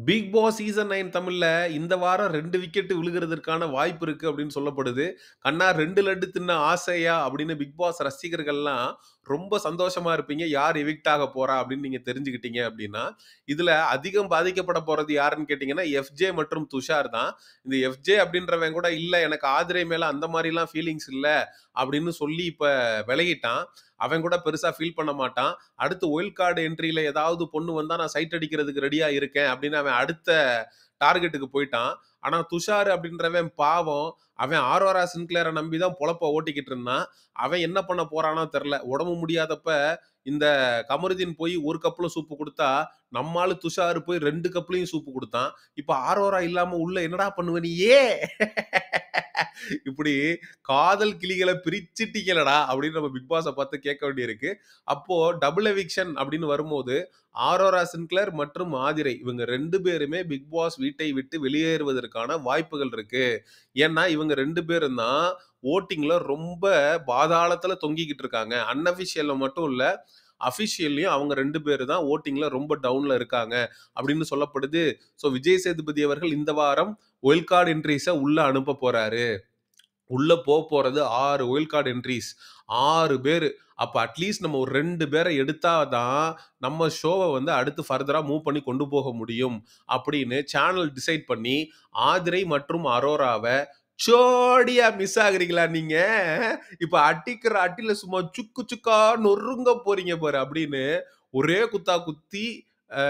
Big Boss season 9 தமிழ்ல இந்த வாரம் 2 விக்கெட் விழுகுறதற்கான வாய்ப்பு இருக்கு அப்படின்னு சொல்லப்படுது. "கண்ணா 2 லட்டு தின்ன ஆசையா?" அப்படின்னு பிக் பாஸ் ரசிகர்கள்லாம் ரொம்ப சந்தோஷமா இருப்பீங்க. யார் எவிக்ட் ஆக போறா அப்படின்னு நீங்க தெரிஞ்சுக்கிட்டீங்க அப்படின்னா. இதுல அதிகம் பாதிக்கப்பட போறது யாருன்னு கேட்டீங்கன்னா, எஃப்ஜே மற்றும் துஷார் தான். இந்த எஃப்ஜே அப்படின்றவன் கூட, "இல்ல எனக்கு ஆதிரை மேல அந்த மாரிலாம் ஃபீலிங்ஸ் இல்ல." அப்படின்னு சொல்லி இப்ப விலகிட்டான். அவன் கூட பெருசா ஃபீல் பண்ண மாட்டான். அடுத்து ஒயில்ட் கார்டு என்ட்ரில ஏதாவது பொண்ணு வந்தா நான் சைட் அடிக்கிறதுக்கு ரெடியா இருக்கேன் அப்படின்னு அவன் அடுத்த டார்கெட்டுக்கு போயிட்டான். ஆனா துஷார் அப்படின்றவன் பாவம். அவன் ஆரோரா சின்க்ளேர நம்பி தான் பொழப்ப ஓட்டிக்கிட்டு இருந்தான். அவன் என்ன பண்ண போறானோ தெரியல. உடம்பு முடியாதப்ப இந்த கமருதீன் போய் 1 கப்ல சூப்பு குடுத்தா, நம்ம ஆளு துஷார் போய் 2 கப்லயும் சூப்பு குடுத்தான். இப்ப ஆரோரா இல்லாம உள்ள என்னடா பண்ணுவ நீ? இப்படி காதல் கிளிகள பிரிச்சுட்டீங்களடா! அப்படின்னு நம்ம பிக் பாஸ பார்த்து கேட்க வேண்டியிருக்கு. அப்போ டபுள் எவிக்ஷன் அப்படின்னு வரும்போது, ஆரோரா சின்க்ளர் மற்றும் ஆதிரை இவங்க 2 பேருமே பிக் பாஸ் வீட்டை விட்டு வெளியேறுவதற்கான வாய்ப்புகள் இருக்கு. ஏன்னா, இவங்க 2 பேரும் தான் வோட்டிங்ல ரொம்ப பாதாளத்துல தொங்கிக்கிட்டு இருக்காங்க. அன்அஃபிஷியல்ல மட்டும் இல்ல, அஃபிஷியல்லயும் அவங்க 2 பேரு தான் வோட்டிங்ல ரொம்ப டவுன்ல இருக்காங்க அப்படின்னு சொல்லப்படுது. ஸோ விஜய் சேதுபதி அவர்கள் இந்த வாரம் ஒயில்ட் கார்ட் என்ட்ரீஸ உள்ள அனுப்ப போறாரு. உள்ள போறது 6 ஒயில்ட் கார்ட் என்ட்ரீஸ். 6 பேரு. அப்ப அட்லீஸ்ட் நம்ம ஒரு 2 பேர எடுத்தா தான், நம்ம ஷோவ வந்து அடுத்து ஃபர்தரா மூவ் பண்ணி கொண்டு போக முடியும். அப்படின்னு சேனல் டிசைட் பண்ணி, ஆதிரை மற்றும் அரோராவ சோடியா மிஸ் ஆகுறீங்களா நீங்க? இப்ப அடிக்கிற அடியில சும்மா சுக்கு சுக்கா நொறுங்க போறீங்க பாரு அப்படின்னு, ஒரே குத்தா குத்தி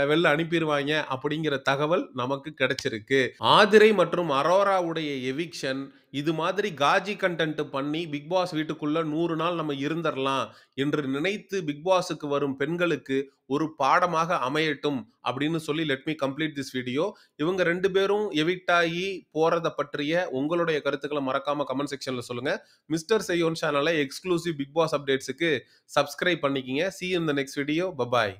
வெளில அனுப்பிருவாய்ங்க அப்படிங்கிற தகவல் நமக்கு கிடைச்சிருக்கு. ஆதிரை மற்றும் அரோராவுடைய எவிக்ஷன் இது மாதிரி காஜி கன்டென்ட் பண்ணி பிக் பாஸ் வீட்டுக்குள்ள 100 நாள் நம்ம இருந்தரலாம் என்று நினைத்து பிக் பாஸ்க்கு வரும் பெண்களுக்கு ஒரு பாடமாக அமையட்டும் அப்படின்னு சொல்லி let me complete this video. இவங்க 2 பேரும் எவிக்ட் ஆகி போறத பற்றிய உங்களுடைய கருத்துக்கள மறக்காம கமெண்ட் செக்ஷன்ல சொல்லுங்க. மிஸ்டர் செய்யோன் சேனலை எக்ஸ்க்ளூசிவ் பிக் பாஸ் அப்டேட்ஸ்க்கு சப்ஸ்கிரைப் பண்ணிக்கங்க. See you in the next video. Bye bye.